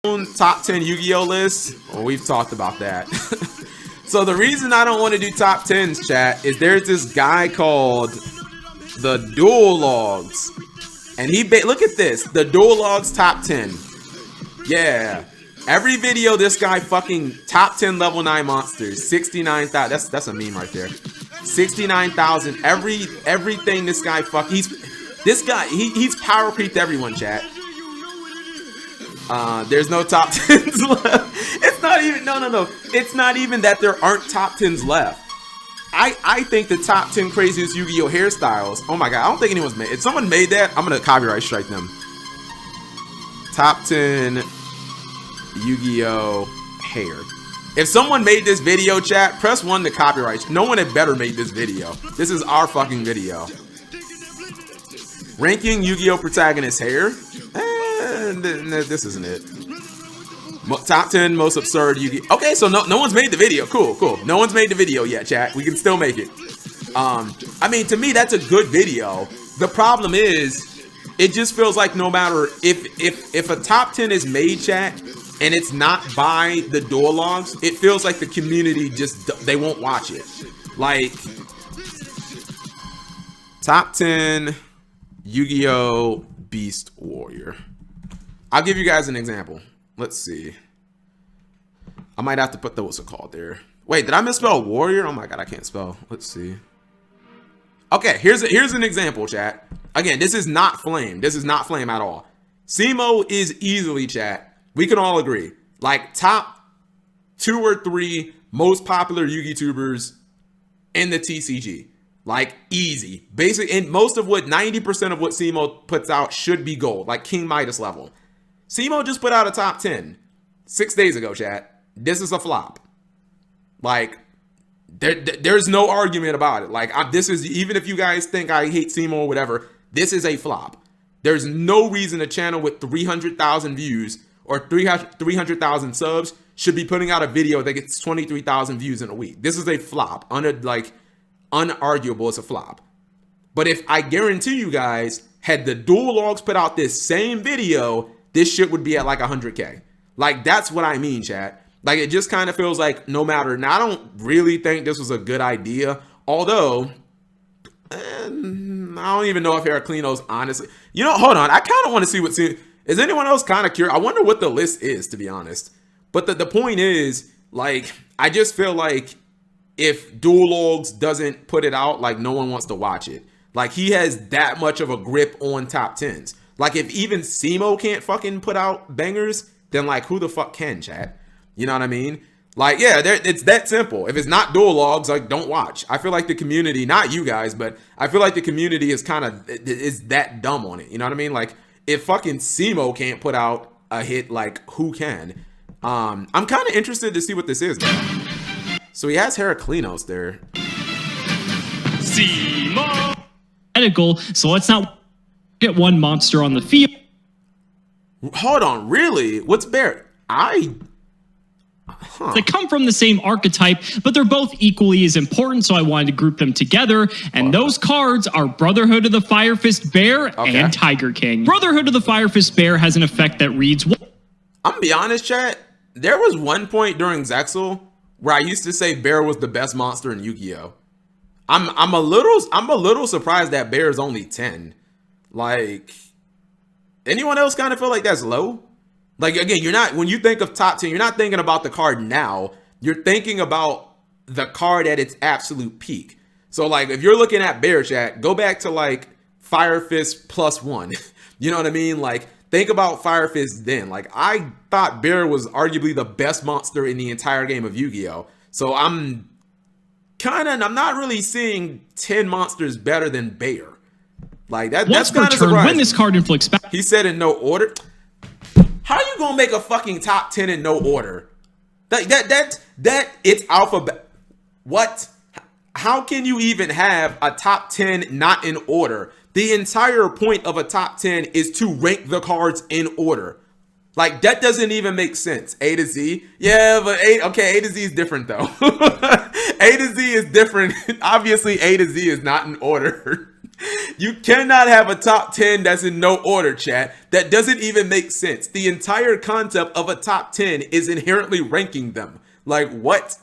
top 10 Yu-Gi-Oh list. Well, we've talked about that. So the reason I don't want to do top 10s, chat, is there's this guy called the Dual Logs, and he look at this, the Dual Logs top 10. Yeah, every video this guy fucking top 10 level 9 monsters, 69,000. That's a meme right there. 69,000. Everything this guy he's power creeped everyone, chat. There's no top 10s left. It's not even, no. It's not even that there aren't top 10s left. I think the top 10 craziest Yu-Gi-Oh hairstyles. Oh my god, I don't think anyone's made. If someone made that, I'm gonna copyright strike them. Top 10 Yu-Gi-Oh hair. If someone made this video, chat, press 1 to copyright. No one had better made this video. This is our fucking video. Ranking Yu-Gi-Oh protagonist hair. This isn't it. Top 10 most absurd Yu-Gi-Oh. Okay, so no one's made the video. Cool. No one's made the video yet, chat. We can still make it. I mean, to me, that's a good video. The problem is, it just feels like no matter if a top 10 is made, chat, and it's not by the Dual Logs, it feels like the community they won't watch it. Like, top 10 Yu-Gi-Oh Beast Warrior. I'll give you guys an example. Let's see. I might have to put what's it called there. Wait, did I misspell warrior? Oh my god, I can't spell. Let's see. Okay, here's an example, chat. Again, this is not flame. This is not flame at all. Simo is easily, chat, we can all agree, like top 2 or 3 most popular Yu-Gi tubers in the TCG. Like, easy. Basically, and most of what 90% of what Simo puts out should be gold, like King Midas level. Simo just put out a top 10 6 days ago, chat. This is a flop. Like, there's no argument about it. Like, this is, even if you guys think I hate Simo or whatever, this is a flop. There's no reason a channel with 300,000 views or 300,000 subs should be putting out a video that gets 23,000 views in a week. This is a flop. Unarguable, it's a flop. But if I guarantee you guys, had the Dual Logs put out this same video, this shit would be at like 100K. Like, that's what I mean, chat. Like, it just kind of feels like no matter. Now, I don't really think this was a good idea. Although, I don't even know if Heraclino's honestly. You know, hold on. I kind of want to see what's in. Is anyone else kind of curious? I wonder what the list is, to be honest. But the point is, like, I just feel like if Dual Logs doesn't put it out, like, no one wants to watch it. Like, he has that much of a grip on top 10s. Like, if even Simo can't fucking put out bangers, then, like, who the fuck can, chat? You know what I mean? Like, yeah, it's that simple. If it's not Dual Logs, like, don't watch. I feel like the community, not you guys, but I feel like the community is kind of, is that dumb on it. You know what I mean? Like, if fucking Simo can't put out a hit, like, who can? I'm kind of interested to see what this is, man. So he has Heraclinos there. Simo! Medical, so let's not get one monster on the field. Hold on, really? What's Bear? They come from the same archetype, but they're both equally as important, so I wanted to group them together. And those cards are Brotherhood of the Fire Fist Bear and Tiger King. Brotherhood of the Fire Fist Bear has an effect that reads... I'm gonna be honest, chat. There was one point during Zexal where I used to say Bear was the best monster in Yu-Gi-Oh! I'm a little surprised that Bear is only 10. Like, anyone else kind of feel like that's low? Like, again, you're not, when you think of top 10, you're not thinking about the card now. You're thinking about the card at its absolute peak. So, like, if you're looking at Bear, chat, go back to, like, Fire Fist +1. You know what I mean? Like, think about Fire Fist then. Like, I thought Bear was arguably the best monster in the entire game of Yu-Gi-Oh! So, I'm not really seeing 10 monsters better than Bear. Like, that's kind of surprising. When this card inflicts back. He said in no order. How are you gonna make a fucking top 10 in no order? That it's alphabet. What? How can you even have a top 10 not in order? The entire point of a top 10 is to rank the cards in order. Like, that doesn't even make sense. A to Z. Yeah, but A to Z is different though. A to Z is different. Obviously, A to Z is not in order. You cannot have a top 10 that's in no order, chat. That doesn't even make sense. The entire concept of a top 10 is inherently ranking them. Like, what?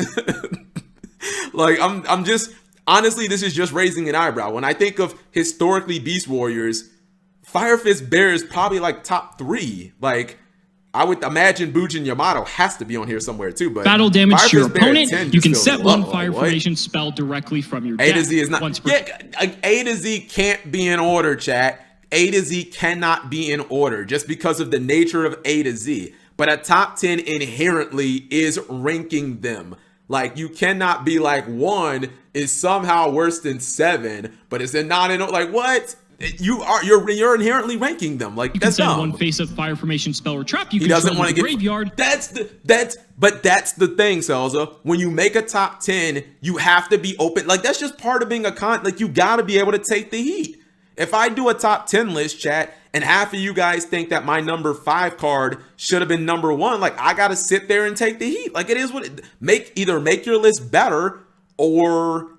Like, I'm just, honestly, this is just raising an eyebrow. When I think of historically Beast Warriors, Fire Fist Bear is probably like top 3. Like, I would imagine Bujin Yamato has to be on here somewhere too, but battle damage to your opponent, you can set one low. fire formation spell directly from your deck. A to Z is not. A to Z can't be in order, chat. A to Z cannot be in order just because of the nature of A to Z. But a top 10 inherently is ranking them. Like, you cannot be like 1 is somehow worse than 7, but it's not in, like, what? You're inherently ranking them. Like, you that's can send dumb. one face-up fire formation spell or trap. You He can doesn't want to get graveyard. That's the thing, Selza. When you make a top 10, you have to be open. Like, that's just part of being a like, you gotta be able to take the heat. If I do a top 10 list, chat, and half of you guys think that my number 5 card should have been number 1, like, I gotta sit there and take the heat. Like, it is what it either make your list better or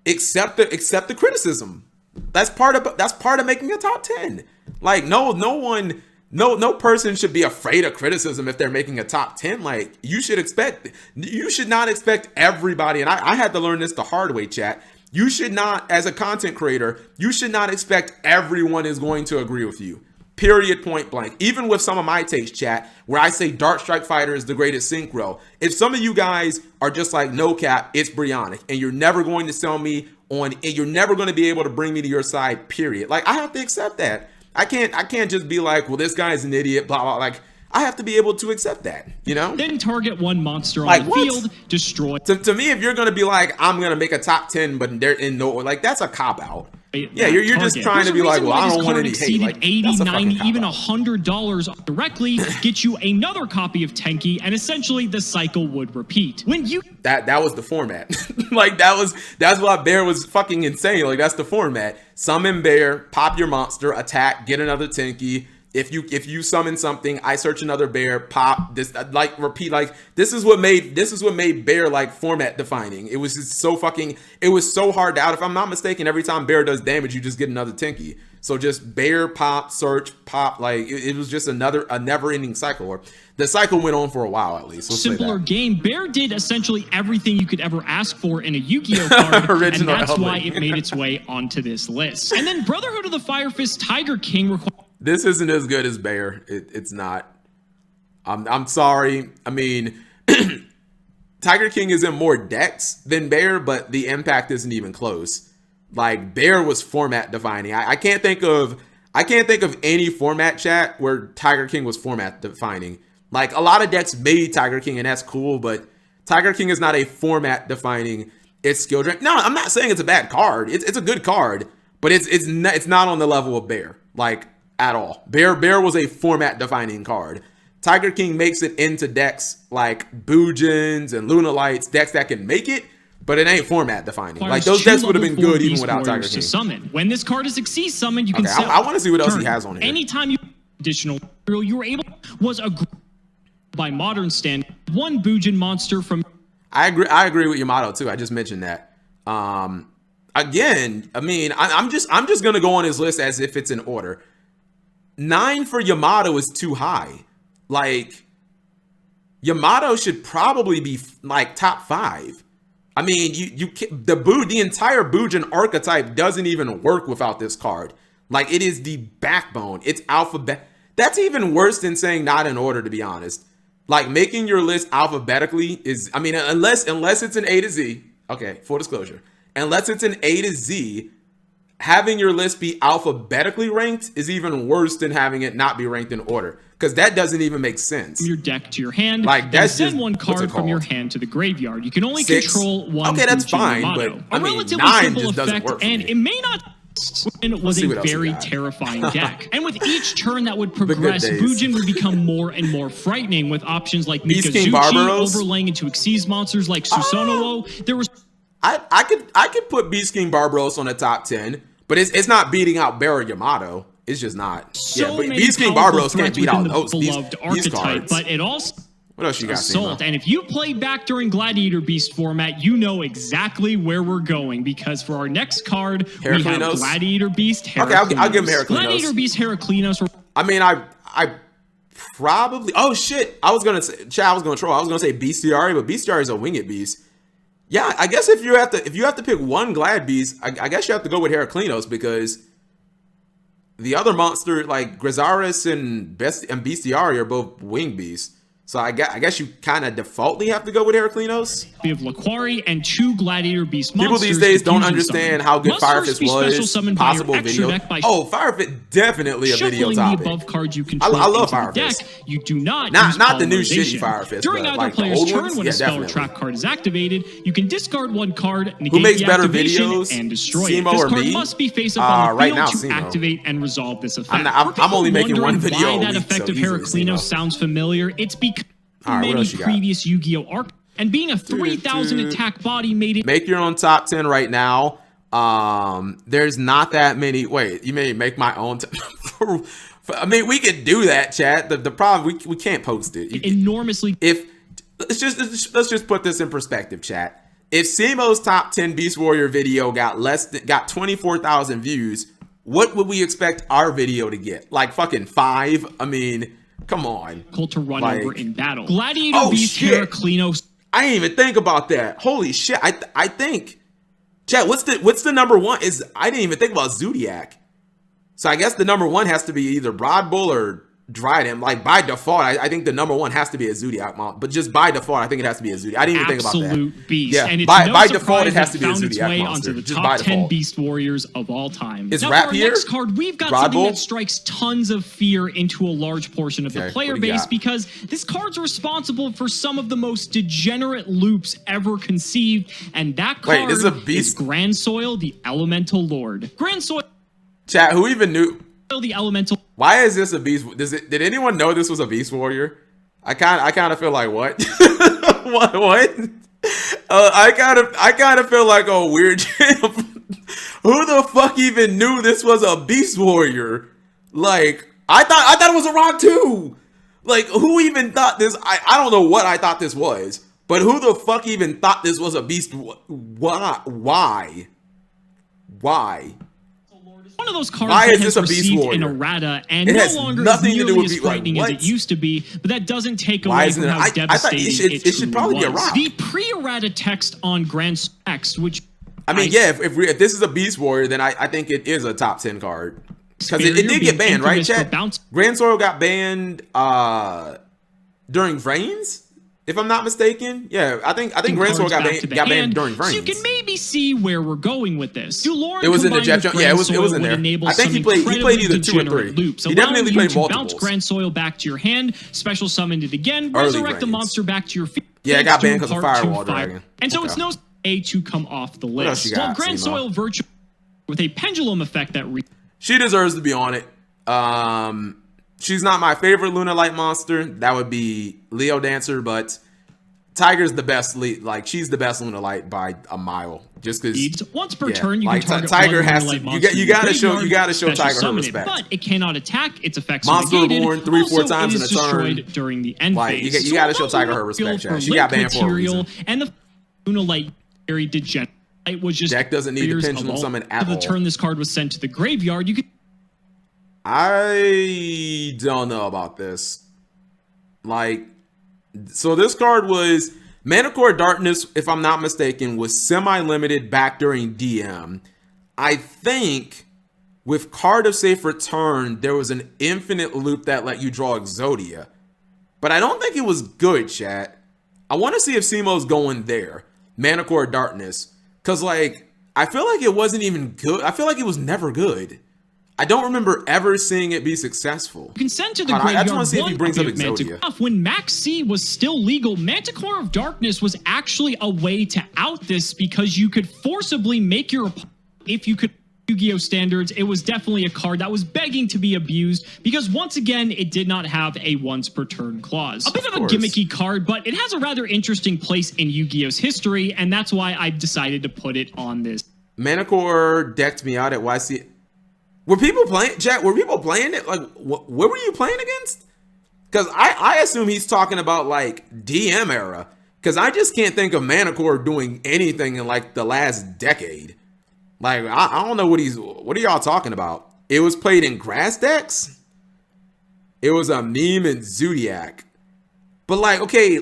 accept the criticism. That's part of making a top 10. Like, no person should be afraid of criticism if they're making a top 10. Like, you should not expect everybody, and I had to learn this the hard way, chat. You should not, as a content creator, you should not expect everyone is going to agree with you. Period, point blank. Even with some of my takes, chat, where I say Dark Strike Fighter is the greatest synchro. If some of you guys are just like, no cap, it's Brionic, and you're never going to sell me on, and you're never going to be able to bring me to your side, period. Like, I have to accept that. I can't just be like, well, this guy's an idiot, blah, blah. Like, I have to be able to accept that, you know? Then target one monster on like, the what? field, destroy. To me, if you're going to be like, I'm going to make a top 10, but they're in no, like, that's a cop-out. Yeah, you're just trying to be like, well, I don't want any hate. Like, 80, 90, even $100 directly get you another copy of Tenki, and essentially the cycle would repeat. When you that was the format. Like, that's why Bear was fucking insane. Like, that's the format. Summon Bear, pop your monster, attack, get another Tenki. If you summon something, I search another Bear, pop this, like, repeat. Like, this is what made Bear like format defining. It was just so fucking, it was so hard to out. If I'm not mistaken, every time Bear does damage, you just get another Tenki. So just Bear, pop, search, pop. Like, it was just a never-ending cycle. Or the cycle went on for a while at least. Simpler game. Bear did essentially everything you could ever ask for in a Yu-Gi-Oh card, and that's why it made its way onto this list. And then Brotherhood of the Fire Fist Tiger King requires. This isn't as good as Bear. It's not. I'm sorry. I mean, Tiger King is in more decks than Bear, but the impact isn't even close. Like, Bear was format defining. I can't think of any format, chat, where Tiger King was format defining. Like, a lot of decks made Tiger King, and that's cool, but Tiger King is not a format defining. It's skill drain. No, I'm not saying it's a bad card. It's a good card, but it's not on the level of Bear. Like, at all. Bear was a format defining card. Tiger King makes it into decks like Bujins and Luna Lights, decks that can make it, but it ain't format defining. Like, those decks would have been good even without Tiger King. To summon. When this card is Xyz summoned, you can sell. I want to see what else he has on here. Anytime you additional material, you were able was a by modern standard one Bujin monster from. I agree with Yamato too. I just mentioned that. Again, I mean, I'm just gonna go on his list as if it's in order. 9 for Yamato is too high. Like, Yamato should probably be like top 5. I mean, the entire Bujin archetype doesn't even work without this card. Like, it is the backbone. It's alphabet. That's even worse than saying not in order, to be honest. Like, making your list alphabetically is, I mean, unless it's an A to Z. Okay, full disclosure. Unless it's an A to Z, having your list be alphabetically ranked is even worse than having it not be ranked in order, because that doesn't even make sense. From your deck to your hand, like, that's send just one card from your hand to the graveyard. You can only 6? Control one. Okay, that's fine, Yamato. but a I mean, relatively 9 simple just doesn't effect, work for and me. it may not. It was a very terrifying deck, and with each turn that would progress, Bujin would become more and more frightening, with options like Mikazuchi overlaying into Xyz monsters like Susanoo. There was. I could put Beast King Barbaros on the top 10, but it's not beating out Bear Yamato. It's just not. So yeah, but Beast King Barbaros can't beat out those beloved archetype, but it also. What else you got, Assault. Simo? And if you played back during Gladiator Beast format, you know exactly where we're going, because for our next card, we have Gladiator Beast Heraclinos. Okay, I'll give him Heraclinos. Gladiator Beast Heraclinos. I mean, I probably... Oh, shit. I was going to say... Chat, I was going to troll. I was going to say Bestiary, but Bestiary is a winged beast. Yeah, I guess if you have to pick one Glad beast, I guess you have to go with Heraclinos, because the other monster, like Grizaris and Bestiary, are both winged beasts. So I guess you kind of defaultly have to go with Heraclinos. We have Laquari and 2 Gladiator Beast monsters. People these days don't understand how good Fire Fist was. Possible video. Oh, Fire Fist definitely a video topic. The above cards you control I love Fire Fist. You do not the new shitty Fire Fist. During either player's turn, when a spell or trap card is activated, you can discard one card, negate Who makes the better activation, videos? and destroy Simo it. This or card me? must be face up on the field now, to Simo. activate and resolve this effect. I'm only making one video a why that week, effect so of easily, Heraclinos Simo. sounds familiar. It's because Many previous Yu-Gi-Oh! Arc, and being a 3,000 attack body made it. Make your own top 10 right now. There's not that many. Wait, you may make my own. I mean, we could do that, chat. The problem, we can't post it. Enormously. If let's just put this in perspective, chat. If Simo's top 10 Beast Warrior video got 24,000 views, what would we expect our video to get? Like fucking 5? I mean, come on. To run over in battle. Gladiator Beast Heraclinos. I didn't even think about that. Holy shit. I think. Chat, what's the number one? I didn't even think about Zodiac. So I guess the number one has to be either Broad Bull or Dryden. Like by default, I think the number one has to be a Zodiac mount. But just by default, I think it has to be a Zodiac. I didn't even think about that. Absolute beast. Yeah, and it's by default, it has to be a Zodiac way monster. Onto the Just top by 10 default. Beast Warriors of all time. Is now, Rap for our here? next card, we've got Broad something Bull? that strikes tons of fear into a large portion of the player base, got? because this card's responsible for some of the most degenerate loops ever conceived, and that card this is a beast? is Grand Soil, the Elemental Lord. Grand Soil. Chat, who even knew? The Elemental. Why is this a beast? Did anyone know this was a Beast Warrior? I kind of feel like what? what? I kind of feel like a weird. Who the fuck even knew this was a Beast Warrior? Like I thought it was a rock too. Like who even thought this? I don't know what I thought this was, but who the fuck even thought this was a beast? Why? One of those cards Why that is has this a Beast received Warrior? an errata and It no has longer nothing is to do nearly with as like, frightening what? as it used to be, but that doesn't take Why away isn't from it? how I thought devastating it should probably be a was. rock. The pre-errata text on Grand Text, which I mean, if this is a Beast Warrior, then I think it is a top 10 card. Because it did get banned, right, chat? Grand Soil got banned during Vrains, if I'm not mistaken. Yeah, I think Grand Soil got banned during Vrains. So you can maybe see where we're going with this. It was in the Jeff Jones. Yeah, it was in there. I think he played either 2 or 3. Loops, he definitely played multiples. Bounce Grand Soil back to your hand, special summoned it again, resurrect the monster back to your field. Yeah, it got banned because of Firewall Dragon. And so it's no A to come off the list. Well, Grand Soil Virtual with a pendulum effect that she deserves to be on it. She's not my favorite Lunar Light monster. That would be Leo Dancer, but Tiger's the best lead. Like she's the best Lunar Light by a mile. Just because once per turn, you can target Tiger one has Lunar to. Light monster You gotta show Tiger her respect. But it cannot attack. Its effects monster are negated. reborn 3-4 times in a destroyed turn during the end phase. You gotta show Tiger her respect. Chat. She got banned for a reason. And the Lunar Light very degenerate. It was just deck doesn't need the pendulum summon at all. The turn this card was sent to the graveyard. You could. I don't know about this. Like, so this card was Mana Core Darkness, if I'm not mistaken, was semi-limited back during DM. I think with Card of Safe Return, there was an infinite loop that let you draw Exodia. But I don't think it was good, chat. I want to see if Simo's going there. Mana Core Darkness. Because, like, I feel like it wasn't even good. I feel like it was never good. I don't remember ever seeing it be successful. You can send to the graveyard. I just want to see if he brings up Exodia. When Max C was still legal, Manticore of Darkness was actually a way to out this because you could forcibly make your opponent, if you could Yu-Gi-Oh! Standards, it was definitely a card that was begging to be abused because once again, it did not have a once per turn clause. A bit of a gimmicky card, but it has a rather interesting place in Yu-Gi-Oh!'s history, and that's why I've decided to put it on this. Manicore decked me out at YC. Were people playing, Jack? Were people playing it? Like, what were you playing against? Because I assume he's talking about like DM era. Because I just can't think of Mana Core doing anything in like the last decade. Like, I don't know what are y'all talking about? It was played in grass decks? It was a meme in Zodiac. But like, okay,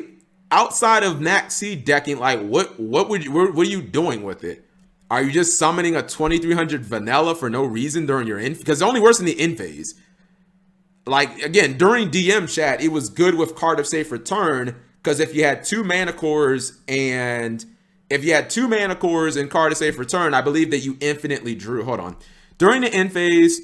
outside of Max C decking, like what are you doing with it? Are you just summoning a 2300 vanilla for no reason during your in? Because it only works in the in phase. Like, again, during DM chat, it was good with Card of Safe Return, because if you had 2 mana cores and Card of Safe Return, I believe that you infinitely drew. Hold on. During the end phase,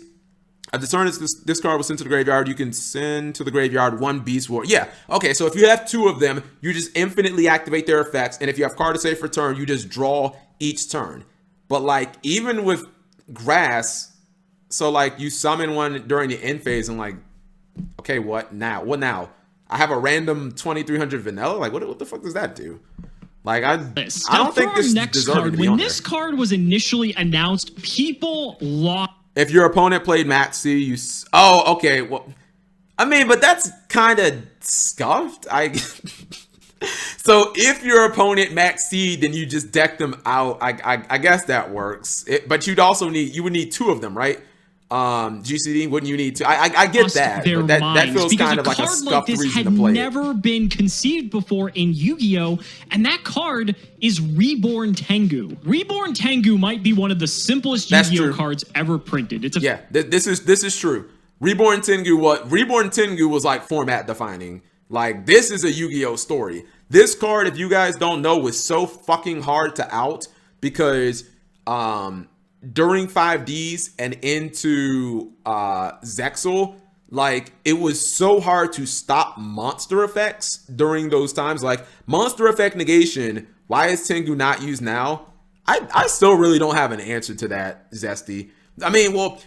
at the turn this card was sent to the graveyard, you can send to the graveyard 1 Beast War. Yeah, okay, so if you have 2 of them, you just infinitely activate their effects, and if you have Card of Safe Return, you just draw each turn. But like, even with grass, so like you summon one during the end phase and like, okay, what now? What now? I have a random 2300 vanilla? Like, what the fuck does that do? Like, I don't think this deserves to be on there. When this card was initially announced, people lost. If your opponent played Max C, oh, okay. Well, I mean, but that's kind of scuffed. So if your opponent Max C, then you just deck them out. I guess that works. But you would need 2 of them, right? GCD, wouldn't you need to? I get that, but that feels kind of like a scuffed reason to play. Never been conceived before in Yu-Gi-Oh, and that card is Reborn Tengu. Reborn Tengu might be one of the simplest Yu-Gi-Oh cards ever printed. This is true. Reborn Tengu was like format defining. Like, this is a Yu-Gi-Oh story. This card, if you guys don't know, was so fucking hard to out because during 5Ds and into Zexal, like, it was so hard to stop monster effects during those times. Like, monster effect negation, why is Tengu not used now? I still really don't have an answer to that, Zesty. I mean, well,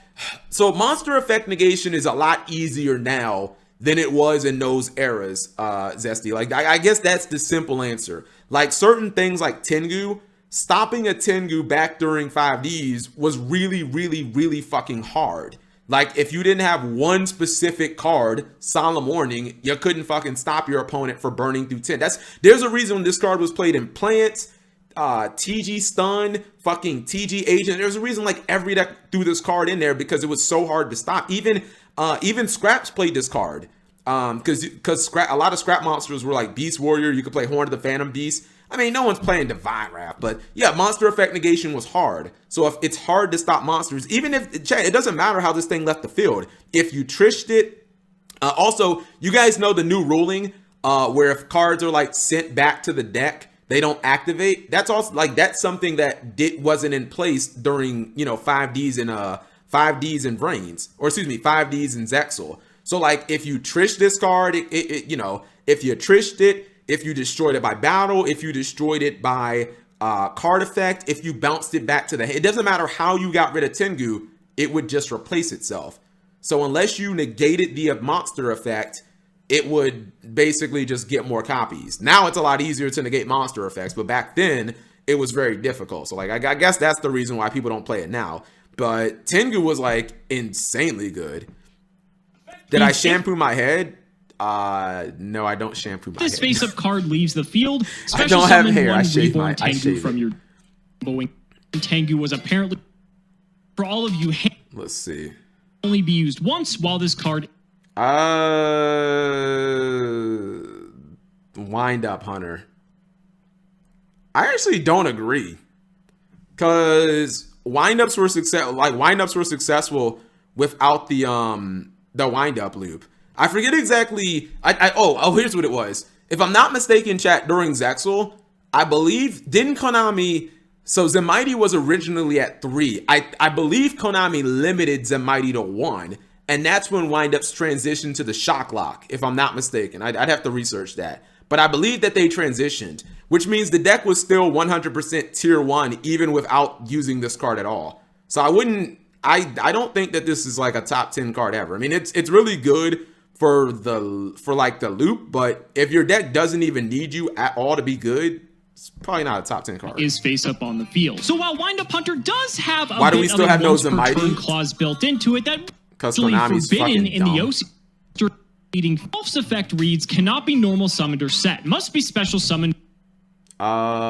so monster effect negation is a lot easier now than it was in those eras, Zesty. Like, I guess that's the simple answer. Like, certain things like Tengu, stopping a Tengu back during 5Ds was really, really, really fucking hard. Like, if you didn't have one specific card, Solemn Warning, you couldn't fucking stop your opponent for burning through 10. There's a reason when this card was played in Plants, TG Stun, fucking TG Agent. There's a reason like every deck threw this card in there because it was so hard to stop. Even Scraps played this card. Because a lot of Scrap monsters were like Beast Warrior. You could play Horn of the Phantom Beast. I mean, no one's playing Divine Wrath, but yeah, monster effect negation was hard. So if it's hard to stop monsters, even if it doesn't matter how this thing left the field. If you trished it, also, you guys know the new ruling where if cards are like sent back to the deck, they don't activate. That's also like that's something that wasn't in place during 5Ds and Brains, or excuse me, 5Ds and Zexal. So like if you trish this card, if you trished it, if you destroyed it by battle, if you destroyed it by card effect, if you bounced it back to the head, it doesn't matter how you got rid of Tengu, it would just replace itself. So unless you negated the monster effect, it would basically just get more copies. Now it's a lot easier to negate monster effects, but back then it was very difficult. So like I guess that's the reason why people don't play it now. But Tengu was like insanely good. Did I shampoo my head? No, I don't shampoo my head. This face-up card leaves the field. I don't have hair. I shave my Tengu from your Tengu was apparently for all of you. Let's see. Only be used once while this card. Wind Up Hunter. I actually don't agree, because windups were successful without the wind up loop. I forget exactly. Here's what it was. If I'm not mistaken, chat, during Zexal, I believe, didn't Konami, so Zemighty was originally at 3. I believe Konami limited Zemighty to 1, and that's when windups transitioned to the shock lock, if I'm not mistaken. I'd have to research that. But I believe that they transitioned, which means the deck was still 100% tier 1, even without using this card at all. So I don't think that this is like a top 10 card ever. I mean, it's really good for like the loop, but if your deck doesn't even need you at all to be good, it's probably not a top 10 card. Is face up on the field. So while Wind Up Hunter does have a Why do we still have no Zemighty clause built into it, that because Konami's forbidden fucking in the dumb. OC. leading false effect reads cannot be normal summoned or set. Must be special summoned. I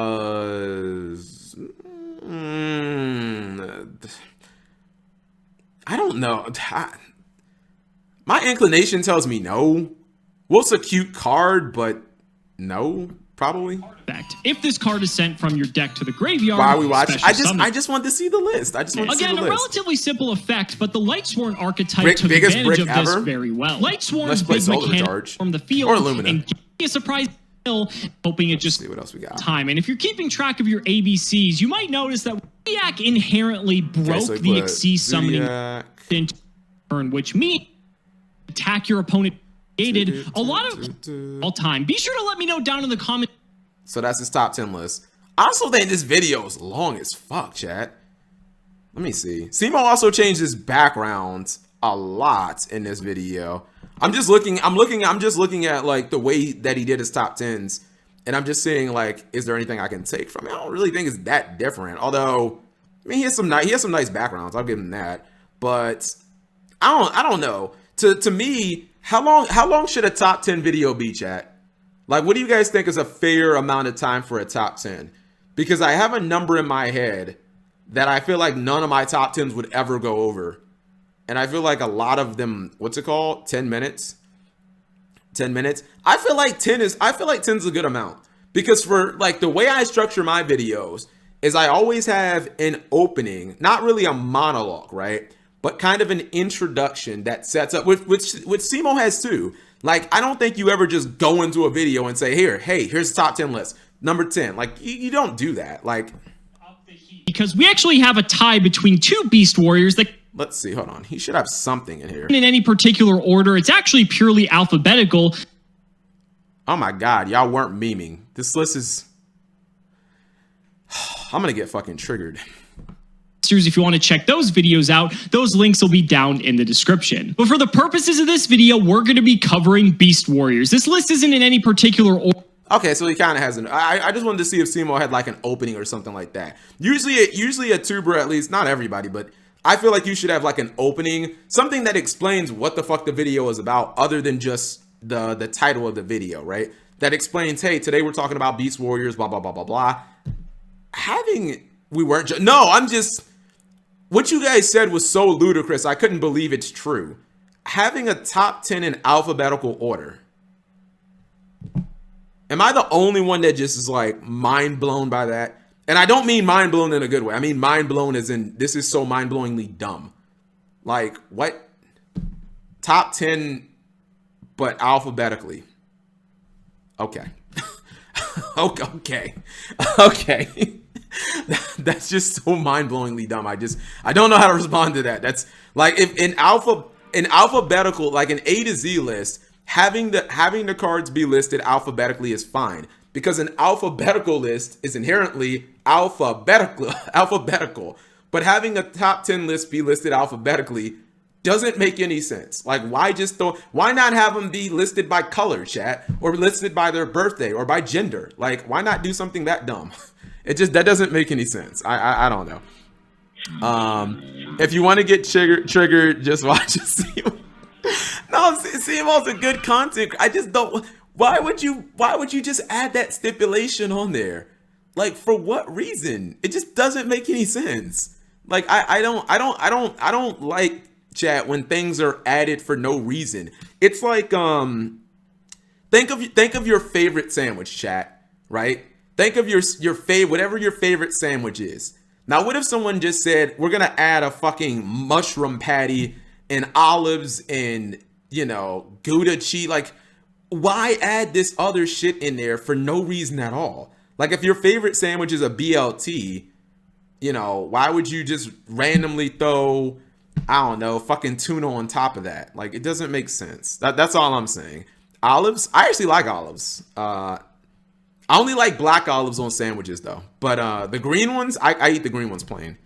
don't know. My inclination tells me no. What's a cute card, but no, probably. If this card is sent from your deck to the graveyard, why are we watching? I just want to see the list. Again, a relatively simple effect, but the Lightsworn archetype took biggest advantage of brick this ever? very well. Lightsworn's play big Solar mechanic Charge. from the field Or Illumina. and give you a surprise kill, hoping it just See what else we got. time. And if you're keeping track of your ABCs, you might notice that Zodiac inherently broke so the Xyz summoning Zodiac. turn, which means attack your opponent created a lot of all time. Be sure to let me know down in the comments. So that's his top 10 list. I also think this video is long as fuck, chat. Let me see. Simo also changed his background a lot in this video. I'm just looking at like the way that he did his top 10s, and I'm just seeing like, is there anything I can take from it? I don't really think it's that different. Although, I mean, he has some nice backgrounds. I'll give him that. But I don't know. To me, how long should a top 10 video be, chat? Like, what do you guys think is a fair amount of time for a top 10? Because I have a number in my head that I feel like none of my top 10s would ever go over. And I feel like a lot of them, what's it called? 10 minutes? 10 minutes? I feel like 10 is a good amount. Because for like the way I structure my videos is I always have an opening, not really a monologue, right? But kind of an introduction that sets up, which Simo has too. Like, I don't think you ever just go into a video and say, here's the top 10 list. Number 10. Like, you don't do that. Like, Because we actually have a tie between two Beast Warriors that, let's see. Hold on. He should have something in here. in any particular order, it's actually purely alphabetical. Oh my God. Y'all weren't memeing. This list is... I'm going to get fucking triggered. If you want to check those videos out, those links will be down in the description. But for the purposes of this video, we're going to be covering Beast Warriors. This list isn't in any particular order. Okay, so he kind of has an... I just wanted to see if Simo had like an opening or something like that. Usually a tuber, at least, not everybody, but I feel like you should have like an opening, something that explains what the fuck the video is about other than just the title of the video, right? That explains, hey, today we're talking about Beast Warriors, blah, blah, blah, blah, blah. What you guys said was so ludicrous, I couldn't believe it's true. Having a top 10 in alphabetical order. Am I the only one that just is like mind blown by that? And I don't mean mind blown in a good way. I mean mind blown as in this is so mind blowingly dumb. Like, what? Top 10, but alphabetically. Okay. Okay. That's just so mind-blowingly dumb. I don't know how to respond to that. That's like if in alphabetical, like an A to Z list, having the cards be listed alphabetically is fine, because an alphabetical list is inherently alphabetical. But having a top 10 list be listed alphabetically doesn't make any sense. Like, why not have them be listed by color, chat, or listed by their birthday or by gender? Like, why not do something that dumb? That doesn't make any sense. I don't know. If you want to get triggered, just watch Simo. No, Simo's a good content. I just don't. Why would you just add that stipulation on there? Like, for what reason? It just doesn't make any sense. Like, I don't like, chat, when things are added for no reason. It's like think of your favorite sandwich, chat, right? Think of your favorite, whatever your favorite sandwich is. Now, what if someone just said, we're gonna add a fucking mushroom patty and olives and, Gouda cheese? Like, why add this other shit in there for no reason at all? Like, if your favorite sandwich is a BLT, why would you just randomly throw, I don't know, fucking tuna on top of that? Like, it doesn't make sense. That's all I'm saying. Olives, I actually like olives. I only like black olives on sandwiches though, but the green ones, I eat the green ones plain.